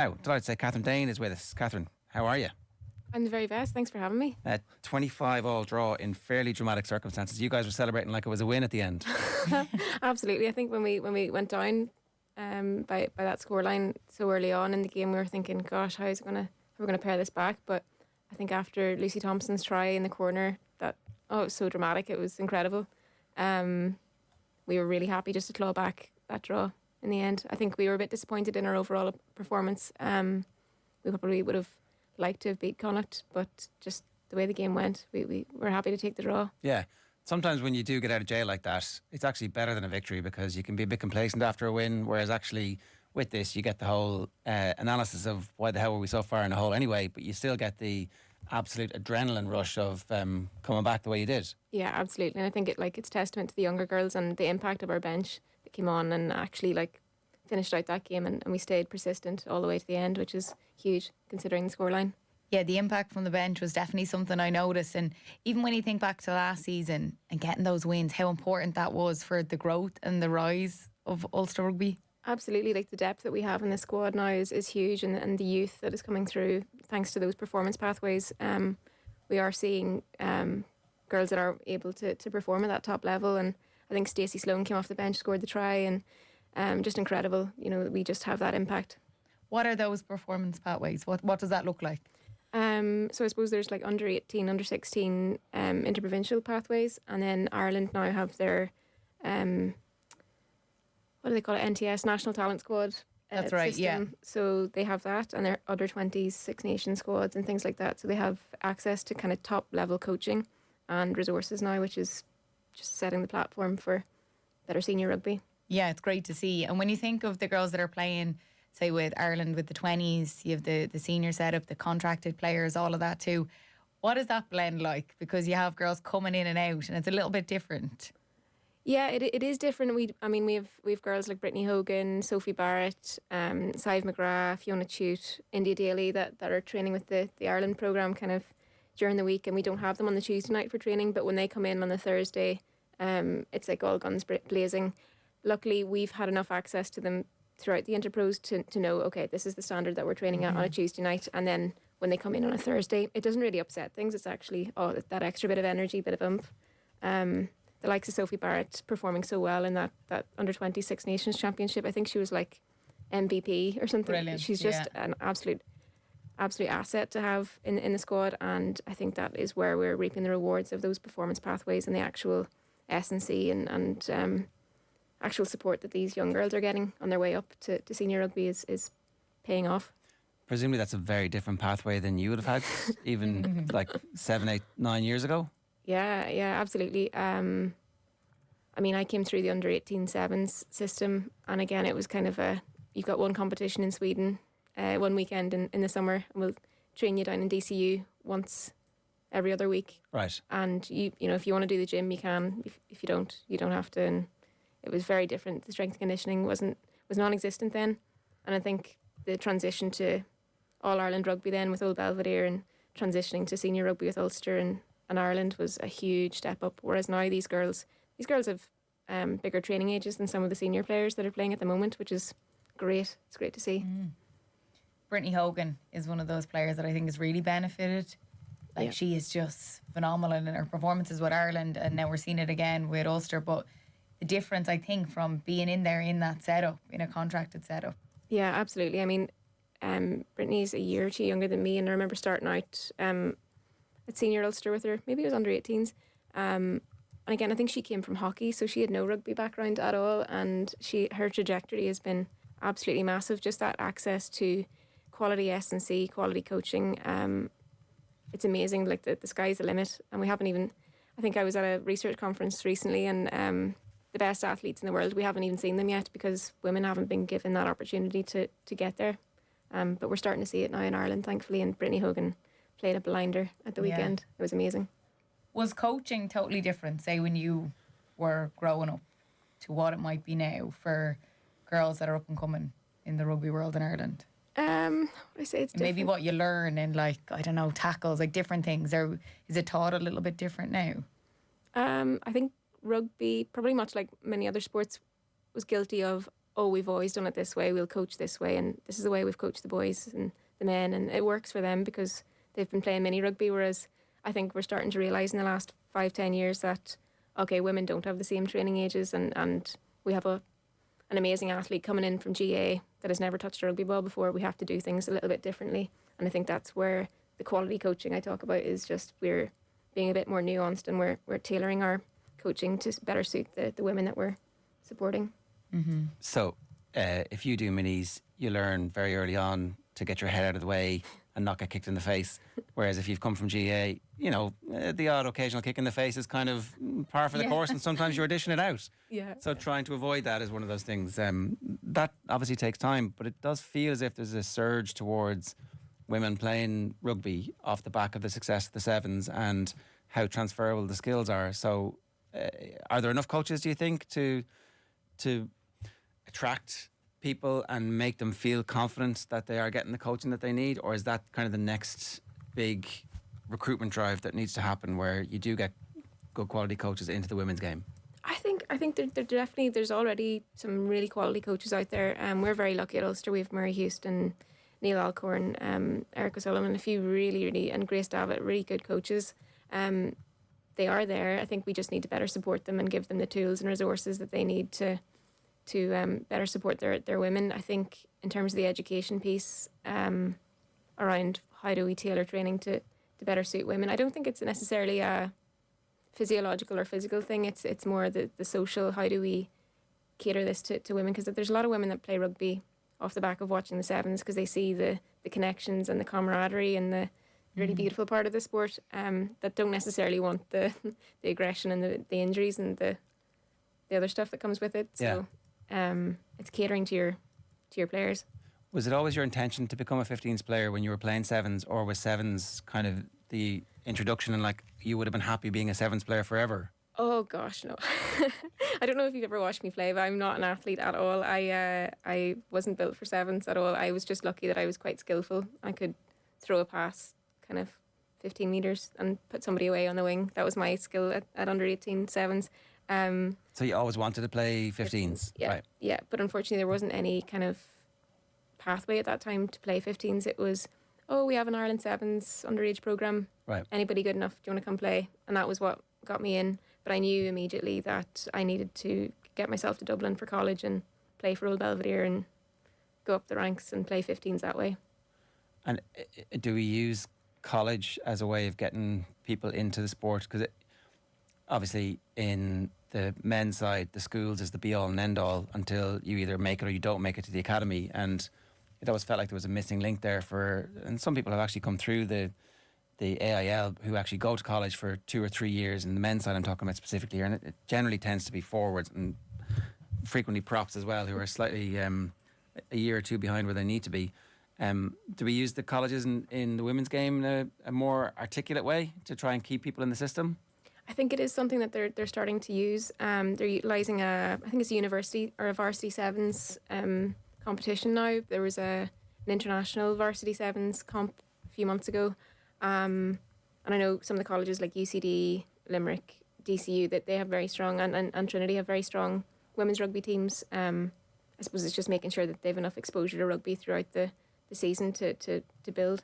Now, delighted to say Kathryn Dane is with us. Kathryn, how are you? I'm the very best. Thanks for having me. 25 all draw in fairly dramatic circumstances. You guys were celebrating like it was a win at the end. Absolutely. I think when we went down by that scoreline so early on in the game, we were thinking, gosh, how are we going to pare this back? But I think after Lucy Thompson's try in the corner, it was so dramatic. It was incredible. We were really happy just to claw back that draw in the end. I think we were a bit disappointed in our overall performance. We probably would have liked to have beat Connacht, but just the way the game went, we were happy to take the draw. Yeah. Sometimes when you do get out of jail like that, it's actually better than a victory because you can be a bit complacent after a win, whereas actually with this you get the whole analysis of why the hell were we so far in the hole anyway, but you still get the absolute adrenaline rush of coming back the way you did. Yeah, absolutely. And I think it's testament to the younger girls and the impact of our bench that came on and actually finished out that game, and we stayed persistent all the way to the end, which is huge considering the scoreline. Yeah, the impact from the bench was definitely something I noticed. And even when you think back to last season and getting those wins, how important that was for the growth and the rise of Ulster Rugby. Absolutely, the depth that we have in the squad now is huge, and the youth that is coming through thanks to those performance pathways. We are seeing girls that are able to perform at that top level, and I think Stacey Sloan came off the bench, scored the try, and just incredible. We just have that impact. What are those performance pathways? What does that look like? So I suppose there's under 18, under 16 interprovincial pathways, and then Ireland now have their what do they call it? NTS, National Talent Squad. That's right, system. yeah. So they have that, and their under 20s, Six Nations squads and things like that. So they have access to kind of top level coaching and resources now, which is just setting the platform for better senior rugby. Yeah, it's great to see. And when you think of the girls that are playing, say with Ireland with the 20s, you have the senior setup, the contracted players, all of that too. What is that blend like? Because you have girls coming in and out, and it's a little bit different. Yeah, it is different. We have girls like Brittany Hogan, Sophie Barrett, Sive McGrath, Fiona Chute, India Daly that are training with the Ireland programme kind of during the week, and we don't have them on the Tuesday night for training, but when they come in on the Thursday, it's like all guns blazing. Luckily, we've had enough access to them throughout the Interpros to know, okay, this is the standard that we're training at on a Tuesday night, and then when they come in on a Thursday, it doesn't really upset things. It's actually that extra bit of energy, bit of oomph. The likes of Sophie Barrett performing so well in that under 20 Six Nations Championship. I think she was like MVP or something. Brilliant. She's just an absolute asset to have in the squad, and I think that is where we're reaping the rewards of those performance pathways and the actual S&C and actual support that these young girls are getting on their way up to senior rugby is paying off. Presumably that's a very different pathway than you would have had even like 7, 8, 9 years ago. Yeah, absolutely. I came through the under 18 sevens system, and again, it was kind of you've got one competition in Sweden, one weekend in the summer, and we'll train you down in DCU once every other week. Right. And you if you want to do the gym, you can. If you don't, you don't have to. And it was very different. The strength and conditioning was non-existent then, and I think the transition to All Ireland rugby then with Old Belvedere and transitioning to senior rugby with Ulster and Ireland was a huge step up. Whereas now these girls have bigger training ages than some of the senior players that are playing at the moment, which is great. It's great to see. Brittany Hogan is one of those players that I think has really benefited. She is just phenomenal in her performances with Ireland, and now we're seeing it again with Ulster. But the difference, I think, from being in there in that setup, in a contracted setup. Yeah, absolutely. Brittany's a year or two younger than me, and I remember starting out at senior Ulster with her. Maybe it was under 18s. And again, I think she came from hockey, so she had no rugby background at all, and her trajectory has been absolutely massive. Just that access to quality S&C, quality coaching. It's amazing. Like the sky's the limit, and we haven't even. I think I was at a research conference recently, and the best athletes in the world, we haven't even seen them yet because women haven't been given that opportunity to get there. But we're starting to see it now in Ireland, thankfully, and Brittany Hogan played a blinder at the weekend. It was amazing. Was coaching totally different, say, when you were growing up to what it might be now for girls that are up and coming in the rugby world in Ireland? I say it's different. Maybe what you learn in, tackles, different things. Or is it taught a little bit different now? I think rugby, probably much like many other sports, was guilty of oh, we've always done it this way, we'll coach this way, and this is the way we've coached the boys and the men, and it works for them because they've been playing mini rugby, whereas I think we're starting to realise in the last 5-10 years that, okay, women don't have the same training ages, and we have an amazing athlete coming in from GA that has never touched a rugby ball before. We have to do things a little bit differently, and I think that's where the quality coaching I talk about is just we're being a bit more nuanced, and we're tailoring our coaching to better suit the women that we're supporting. So if you do minis, you learn very early on to get your head out of the way and not get kicked in the face. Whereas if you've come from GA, you know, the odd occasional kick in the face is kind of par for the course, and sometimes you're dishing it out. Yeah. So trying to avoid that is one of those things. That obviously takes time, but it does feel as if there's a surge towards women playing rugby off the back of the success of the sevens and how transferable the skills are. So are there enough coaches, do you think, to attract people and make them feel confident that they are getting the coaching that they need? Or is that kind of the next big recruitment drive that needs to happen, where you do get good quality coaches into the women's game? I think there definitely, there's already some really quality coaches out there. We're very lucky at Ulster. We have Murray Houston, Neil Alcorn, Eric O'Sullivan, a few really, and Grace Davitt, really good coaches. They are there. I think we just need to better support them and give them the tools and resources that they need to better support their women. I think in terms of the education piece around how do we tailor training to better suit women, I don't think it's necessarily a physiological or physical thing. It's more the social, how do we cater this to women, because there's a lot of women that play rugby off the back of watching the sevens because they see the connections and the camaraderie and the really beautiful part of the sport, that don't necessarily want the aggression and the injuries and the other stuff that comes with it. So it's catering to your players. Was it always your intention to become a 15s player when you were playing sevens, or was sevens kind of the introduction and like you would have been happy being a sevens player forever? Oh gosh, no. I don't know if you've ever watched me play, but I'm not an athlete at all. I wasn't built for sevens at all. I was just lucky that I was quite skillful. I could throw a pass kind of 15 metres and put somebody away on the wing. That was my skill at under 18 sevens. So you always wanted to play 15s? Yeah, right. Yeah, but unfortunately there wasn't any kind of pathway at that time to play 15s. It was, oh, we have an Ireland sevens underage programme. Right. Anybody good enough, do you want to come play? And that was what got me in. But I knew immediately that I needed to get myself to Dublin for college and play for Old Belvedere and go up the ranks and play 15s that way. And do we use college as a way of getting people into the sport? Because obviously in the men's side, the schools is the be all and end all until you either make it or you don't make it to the academy. And it always felt like there was a missing link there and some people have actually come through the AIL who actually go to college for 2 or 3 years. In the men's side I'm talking about specifically here, and it generally tends to be forwards and frequently props as well, who are slightly a year or two behind where they need to be. Do we use the colleges in the women's game in a more articulate way to try and keep people in the system? I think it is something that they're starting to use. They're utilising I think it's a university or a varsity sevens competition now. There was an international varsity sevens comp a few months ago. And I know some of the colleges like UCD, Limerick, DCU, that they have very strong, and Trinity have very strong women's rugby teams. I suppose it's just making sure that they have enough exposure to rugby throughout the season to build.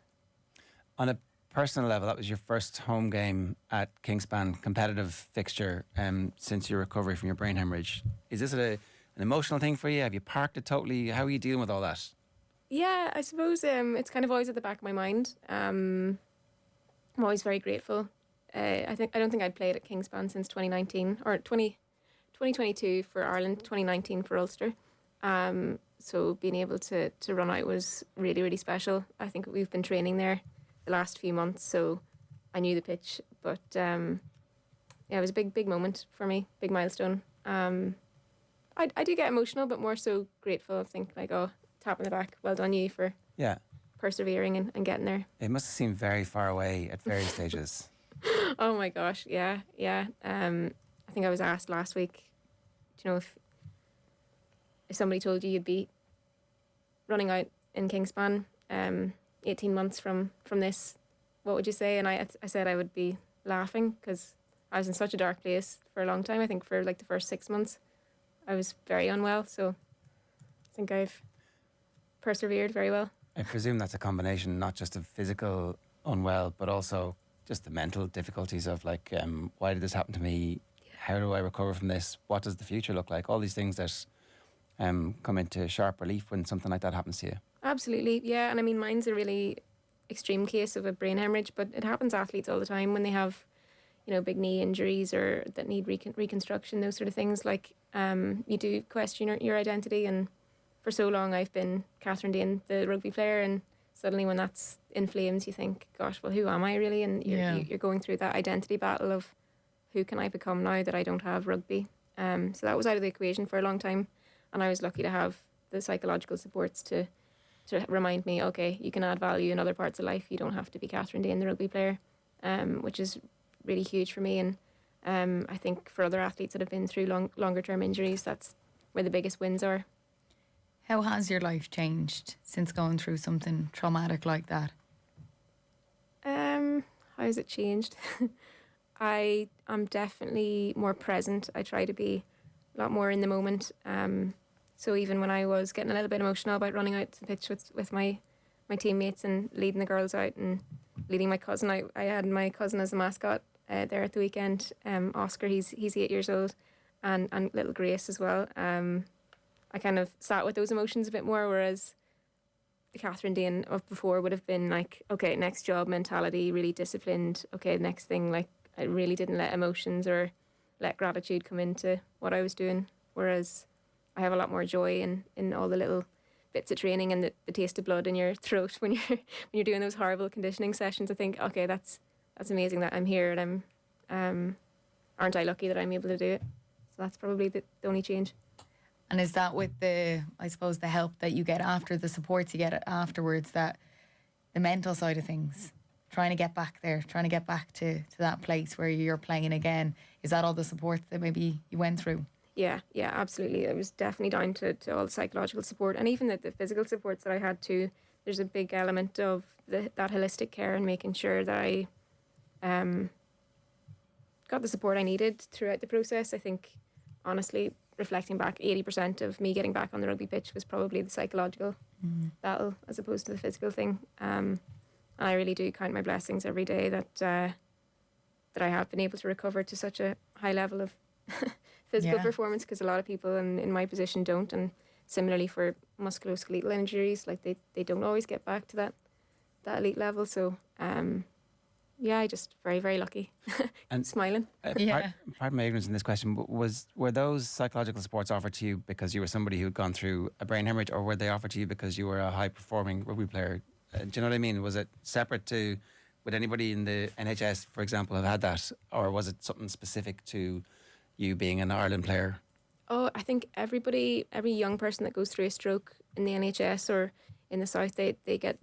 On a personal level, that was your first home game at Kingspan, competitive fixture since your recovery from your brain hemorrhage. Is this an emotional thing for you? Have you parked it totally? How are you dealing with all that? Yeah, I suppose it's kind of always at the back of my mind. I'm always very grateful. I don't think I'd played at Kingspan since 2019 or 2022 for Ireland, 2019 for Ulster. So being able to run out was really, really special. I think we've been training there the last few months, so I knew the pitch. But it was a big moment for me, big milestone. I do get emotional, but more so grateful. I think like, oh, tap on the back, well done you for persevering and getting there. It must have seemed very far away at various stages. Oh my gosh, yeah. I think I was asked last week, do you know, if somebody told you you'd be running out in Kingspan 18 months from this, what would you say? And I said I would be laughing, because I was in such a dark place for a long time. I think for like the first 6 months I was very unwell, so think I've persevered very well. I presume that's a combination not just of physical unwell, but also just the mental difficulties of like, why did this happen to me? How do I recover from this? What does the future look like? All these things that come into sharp relief when something like that happens to you. Absolutely, yeah. And I mean, mine's a really extreme case of a brain hemorrhage, but it happens to athletes all the time when they have, big knee injuries or that need reconstruction, those sort of things. Like, you do question your identity. And for so long, I've been Kathryn Dane, the rugby player, and suddenly when that's in flames, you think, gosh, well, who am I really? And you're going through that identity battle of who can I become now that I don't have rugby. So that was out of the equation for a long time. And I was lucky to have the psychological supports to remind me, okay, you can add value in other parts of life. You don't have to be Kathryn Dane, the rugby player, which is really huge for me. And I think for other athletes that have been through longer term injuries, that's where the biggest wins are. How has your life changed since going through something traumatic like that? How has it changed? I am definitely more present. I try to be a lot more in the moment. So even when I was getting a little bit emotional about running out to the pitch with my teammates and leading the girls out and leading my cousin, I had my cousin as a mascot there at the weekend. Oscar, he's 8 years old, and little Grace as well. I kind of sat with those emotions a bit more, whereas the Kathryn Dane of before would have been like, okay, next job mentality, really disciplined. Okay, next thing, like I really didn't let emotions or let gratitude come into what I was doing. Whereas I have a lot more joy in all the little bits of training and the taste of blood in your throat when you're doing those horrible conditioning sessions. I think, okay, that's amazing that I'm here, and aren't I lucky that I'm able to do it? So that's probably the only change. And is that with the help that you get after, the supports you get afterwards, that the mental side of things, trying to get back there, trying to get back to that place where you're playing again, is that all the support that maybe you went through? Yeah, absolutely. It was definitely down to all the psychological support, and even the physical supports that I had too. There's a big element of that holistic care and making sure that I got the support I needed throughout the process. I think, honestly, reflecting back, 80% of me getting back on the rugby pitch was probably the psychological battle as opposed to the physical thing. And I really do count my blessings every day that I have been able to recover to such a high level of physical performance, because a lot of people in my position don't. And similarly for musculoskeletal injuries, like they don't always get back to that elite level. So I just very, very lucky. And smiling. Pardon my ignorance in this question, but were those psychological supports offered to you because you were somebody who'd gone through a brain hemorrhage, or were they offered to you because you were a high performing rugby player? Do you know what I mean? Was it separate to, would anybody in the NHS, for example, have had that, or was it something specific to you being an Ireland player? Oh, I think every young person that goes through a stroke in the NHS or in the South, they get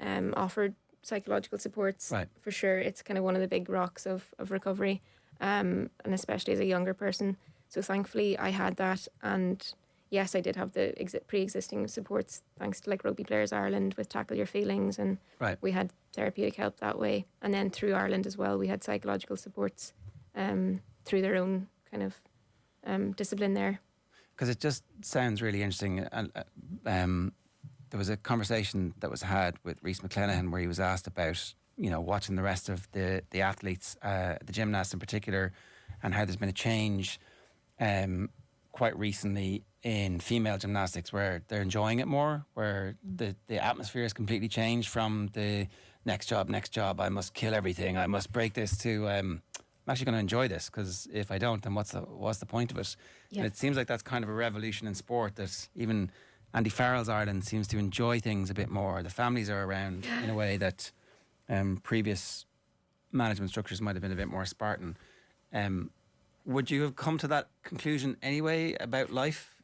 offered psychological supports, right, for sure. It's kind of one of the big rocks of recovery, and especially as a younger person. So thankfully I had that, and yes, I did have the pre-existing supports thanks to like Rugby Players Ireland with Tackle Your Feelings, and we had therapeutic help that way. And then through Ireland as well, we had psychological supports through their own kind of discipline there. Because it just sounds really interesting. There was a conversation that was had with Rhys McClenaghan where he was asked about, watching the rest of the athletes, the gymnasts in particular, and how there's been a change quite recently in female gymnastics where they're enjoying it more, where the atmosphere has completely changed from the next job, I must kill everything, I must break this, to I'm actually going to enjoy this, because if I don't, then what's the point of it? Yeah. And it seems like that's kind of a revolution in sport, that even Andy Farrell's Ireland seems to enjoy things a bit more. The families are around in a way that previous management structures might have been a bit more Spartan. Would you have come to that conclusion anyway about life?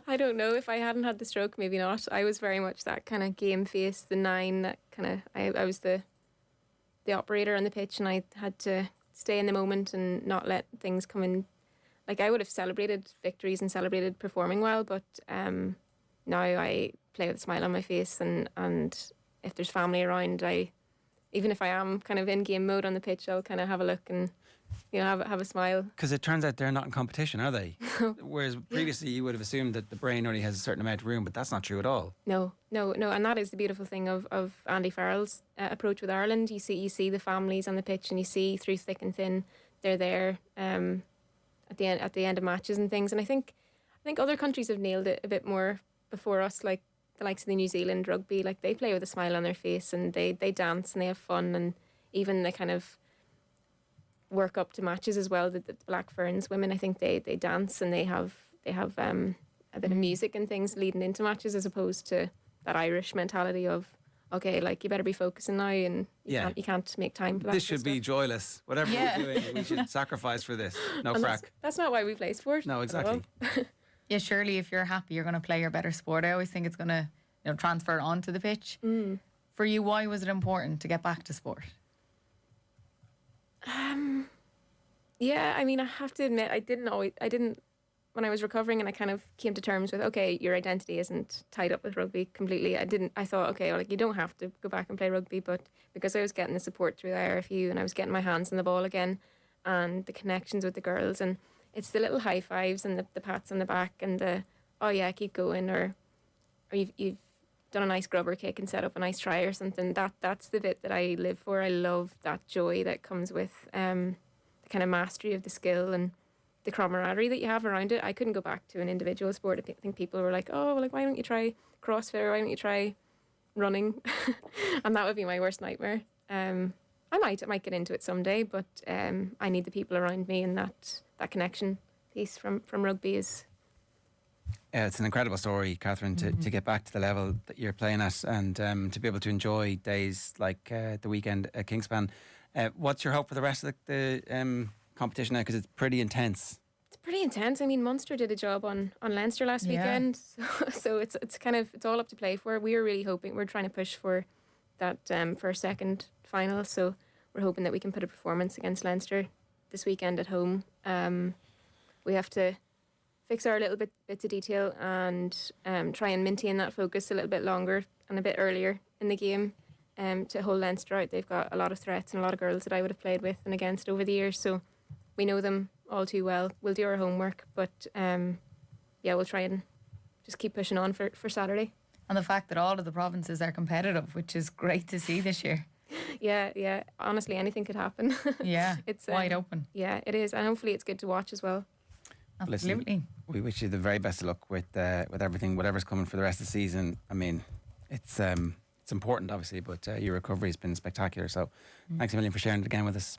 I don't know. If I hadn't had the stroke, maybe not. I was very much that kind of game face, the 9, that kind of, I was the operator on the pitch, and I had to stay in the moment and not let things come in. Like, I would have celebrated victories and celebrated performing well, but now I play with a smile on my face, and if there's family around, even if I am kind of in game mode on the pitch, I'll kind of have a look and have a smile. Because it turns out they're not in competition, are they? Whereas previously you would have assumed that the brain only has a certain amount of room, but that's not true at all. No, and that is the beautiful thing of Andy Farrell's approach with Ireland. You see the families on the pitch, and you see through thick and thin, they're there at the end of matches and things. And I think other countries have nailed it a bit more before us, like the likes of the New Zealand rugby. Like they play with a smile on their face, and they dance and they have fun, and even they kind of work up to matches as well. The Black Ferns women, I think they dance and they have a bit of music and things leading into matches, as opposed to that Irish mentality of, okay, like you better be focusing now, and you can't make time for that. This should be joyless. Whatever we're doing, we should sacrifice for this. No and crack. That's not why we play sport. No, exactly. Yeah, surely if you're happy, you're going to play your better sport. I always think it's going to transfer onto the pitch. For you, why was it important to get back to sport? Yeah, I mean, I have to admit, I didn't when I was recovering, and I kind of came to terms with, okay, your identity isn't tied up with rugby completely. I thought, okay, well, like you don't have to go back and play rugby, but because I was getting the support through the IRFU and I was getting my hands on the ball again, and the connections with the girls, and it's the little high fives and the pats on the back and the, oh yeah, keep going, or you've done a nice grubber kick and set up a nice try or something. That's the bit that I live for. I love that joy that comes with the kind of mastery of the skill and the camaraderie that you have around it. I couldn't go back to an individual sport. I think people were like, oh, like why don't you try CrossFit, or why don't you try running? And that would be my worst nightmare. I might get into it someday, but I need the people around me, and that connection piece from rugby is. It's an incredible story, Kathryn, to get back to the level that you're playing at, and to be able to enjoy days like the weekend at Kingspan. What's your hope for the rest of the competition now? Because it's pretty intense. It's pretty intense. I mean, Munster did a job on Leinster last weekend, so it's all up to play for. We were really hoping, we're trying to push for that for a second final, so we're hoping that we can put a performance against Leinster this weekend at home. We have to fix our little bits of detail and try and maintain that focus a little bit longer and a bit earlier in the game to hold Leinster out. They've got a lot of threats and a lot of girls that I would have played with and against over the years, so we know them all too well. We'll do our homework, but we'll try and just keep pushing on for Saturday. And the fact that all of the provinces are competitive, which is great to see this year. Yeah. Honestly, anything could happen. Yeah, it's wide open. Yeah, it is, and hopefully it's good to watch as well. Absolutely. Listen, we wish you the very best of luck with everything, whatever's coming for the rest of the season. I mean, it's important, obviously, but your recovery has been spectacular. So thanks a million for sharing it again with us.